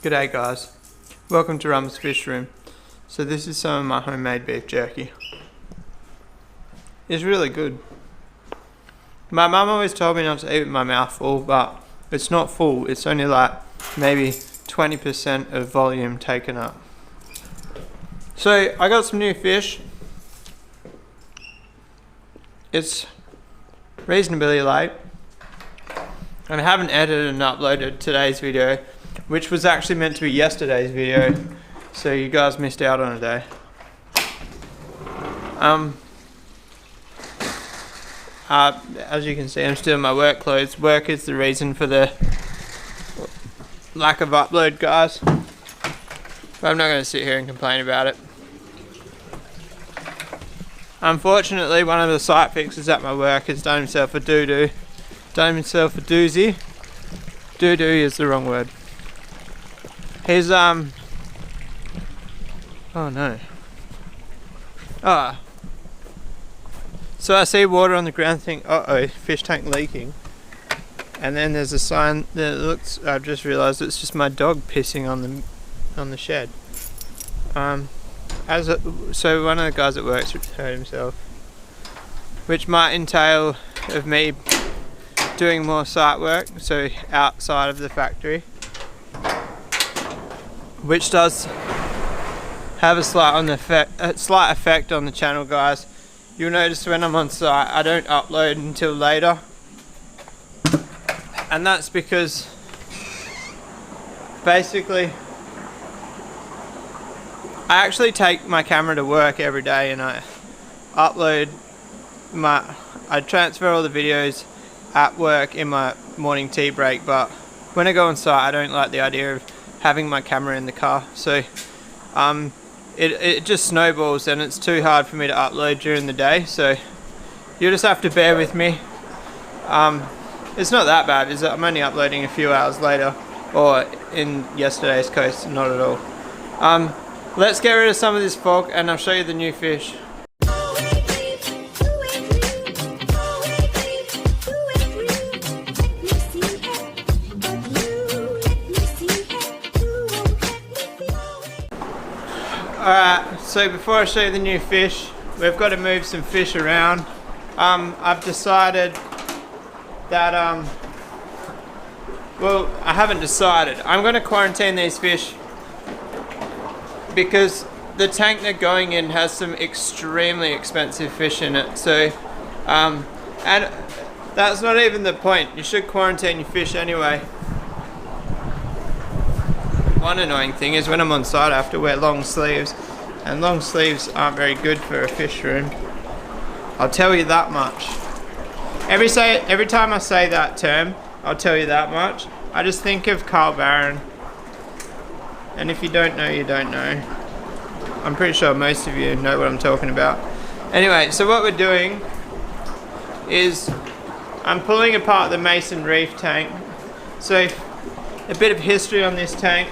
G'day guys, welcome to Rum's Fish Room. So this is some of my homemade beef jerky. It's really good. My mum always told me not to eat with my mouth full, but it's not full, it's only like maybe 20% of volume taken up. So I got some new fish. It's reasonably late and I haven't edited and uploaded today's video, which was actually meant to be yesterday's video, so you guys missed out on a day. As you can see, I'm still in my work clothes. Work is the reason for the lack of upload, guys. But I'm not going to sit here and complain about it. Unfortunately, one of the site fixers at my work has done himself a doo-doo. Done himself a doozy. Doo-doo is the wrong word. He's oh no. So I see water on the ground, think, uh-oh, fish tank leaking. And then there's a sign that looks, I've just realised it's just my dog pissing on the shed. So one of the guys at work hurt himself, which might entail of me doing more site work, so outside of the factory, which does have a slight effect on the channel, guys. You'll notice when I'm on site I don't upload until later, and that's because basically I actually take my camera to work every day and I transfer all the videos at work in my morning tea break, but when I go on site I don't like the idea of having my camera in the car, so it just snowballs and it's too hard for me to upload during the day, so you'll just have to bear with me. It's not that bad, is it? I'm only uploading a few hours later, or in yesterday's case, not at all. Let's get rid of some of this fog and I'll show you the new fish. Alright, so before I show you the new fish, we've got to move some fish around. I've decided that, well, I haven't decided. I'm going to quarantine these fish because the tank they're going in has some extremely expensive fish in it. So, and that's not even the point. You should quarantine your fish anyway. One annoying thing is when I'm on site I have to wear long sleeves, and long sleeves aren't very good for a fish room. I'll tell you that much. Every time I say that term, I'll tell you that much, I just think of Carl Barron. And if you don't know, you don't know. I'm pretty sure most of you know what I'm talking about. Anyway, so what we're doing is I'm pulling apart the Mason Reef tank. So a bit of history on this tank.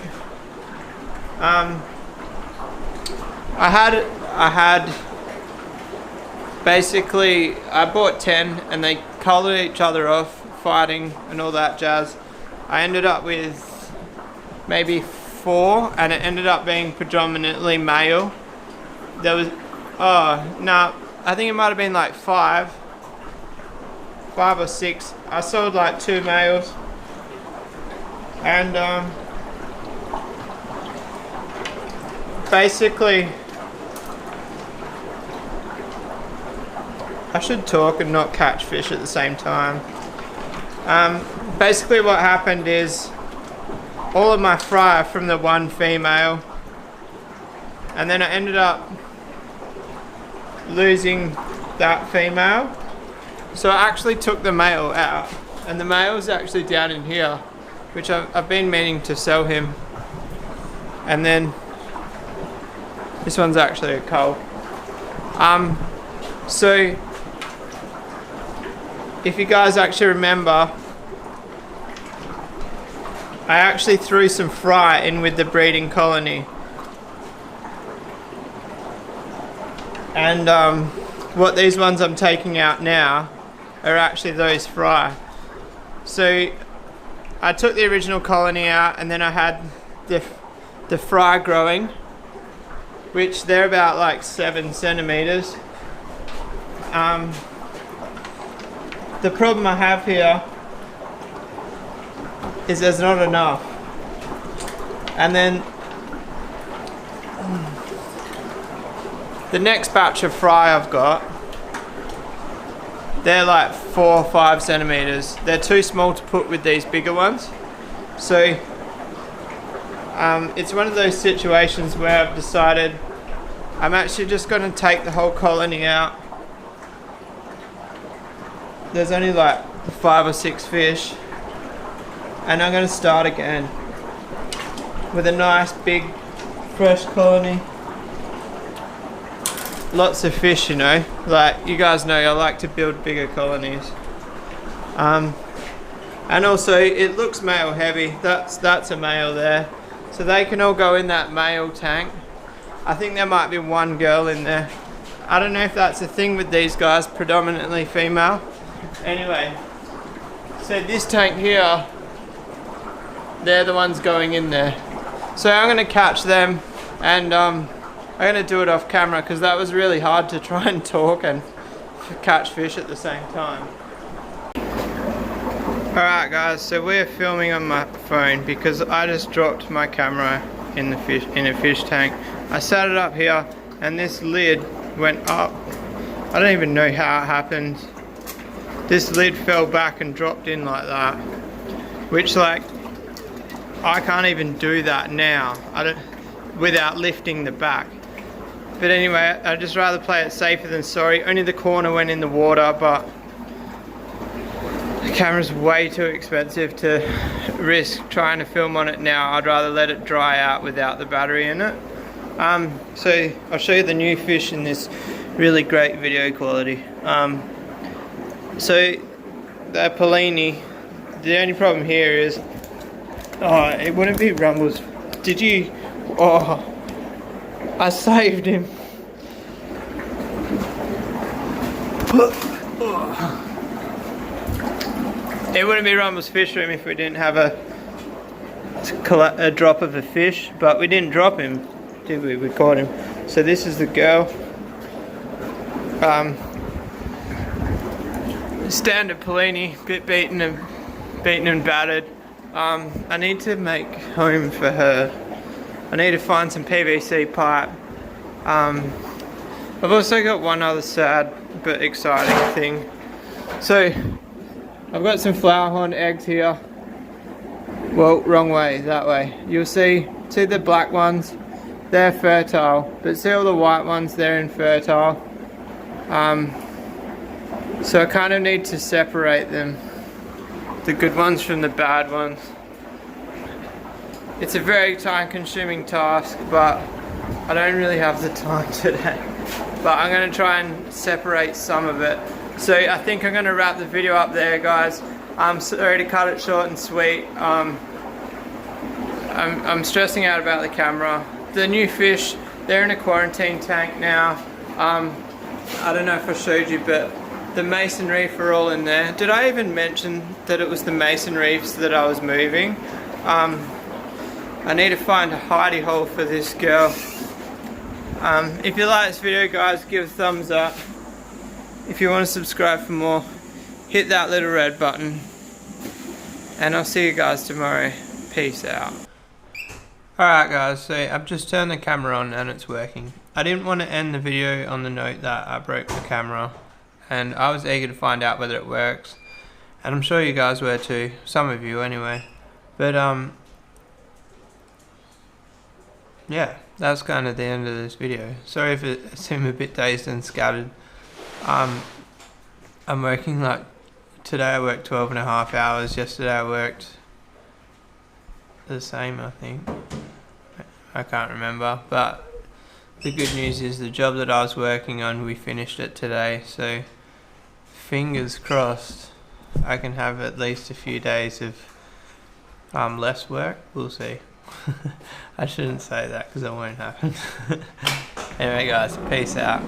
I had basically, I bought 10 and they collared each other off, fighting and all that jazz. I ended up with maybe 4 and it ended up being predominantly male. There was, I think it might have been like 5 or 6. I sold like 2 males. And basically, I should talk and not catch fish at the same time. Basically what happened is all of my fry are from the one female, and then I ended up losing that female. So I actually took the male out, and the male is actually down in here, which I've been meaning to sell him. And then this one's actually a cull. So if you guys actually remember, I actually threw some fry in with the breeding colony. And what these ones I'm taking out now are actually those fry. So I took the original colony out, and then I had the fry growing, which they're about like 7 centimeters. The problem I have here is there's not enough. And then the next batch of fry I've got, they're like 4 or 5 centimeters. They're too small to put with these bigger ones. So it's one of those situations where I've decided I'm actually just going to take the whole colony out. There's only like 5 or 6 fish, and I'm going to start again with a nice big fresh colony. Lots of fish, you know, like you guys know I like to build bigger colonies. And also it looks male heavy. That's a male there, so they can all go in that male tank. I think there might be one girl in there. I don't know if that's a thing with these guys, predominantly female. Anyway, so this tank here, they're the ones going in there. So I'm going to catch them, and I'm going to do it off camera because that was really hard to try and talk and catch fish at the same time. Alright guys, so we're filming on my phone because I just dropped my camera in a fish tank. I set it up here and this lid went up. I don't even know how it happened. This lid fell back and dropped in like that, which, like, I can't even do that now without lifting the back. But anyway, I'd just rather play it safer than sorry. Only the corner went in the water, but the camera's way too expensive to risk trying to film on it now. I'd rather let it dry out without the battery in it. So I'll show you the new fish in this really great video quality. So the Polini, the only problem here is, it wouldn't be Rumble's. Did you? Oh, I saved him. It wouldn't be Rumble's fish room if we didn't have a drop of a fish, but we didn't drop him, did we? We caught him. So this is the girl. Standard Polini, bit beaten and battered. I need to make home for her. I need to find some PVC pipe. I've also got one other sad but exciting thing. So I've got some flower horn eggs here. Well, wrong way, that way. You'll see the black ones, they're fertile, but see all the white ones, they're infertile. So I kind of need to separate them, the good ones from the bad ones. It's a very time consuming task, but I don't really have the time today. But I'm going to try and separate some of it. So I think I'm going to wrap the video up there, guys. I'm sorry to cut it short and sweet. I'm stressing out about the camera. The new fish, they're in a quarantine tank now. I don't know if I showed you, but the mason reef are all in there. Did I even mention that it was the mason reefs that I was moving? I need to find a hidey hole for this girl. If you like this video, guys, give a thumbs up. If you want to subscribe for more, hit that little red button. And I'll see you guys tomorrow. Peace out. Alright guys, so I've just turned the camera on and it's working. I didn't want to end the video on the note that I broke the camera, and I was eager to find out whether it works, and I'm sure you guys were too, some of you anyway. But yeah, that's kind of the end of this video. Sorry if it seemed a bit dazed and scattered. I'm working, like, today I worked 12.5 hours, yesterday I worked the same, I think. I can't remember, but the good news is the job that I was working on, we finished it today, so fingers crossed I can have at least a few days of less work. We'll see. I shouldn't say that because it won't happen. Anyway guys, peace out.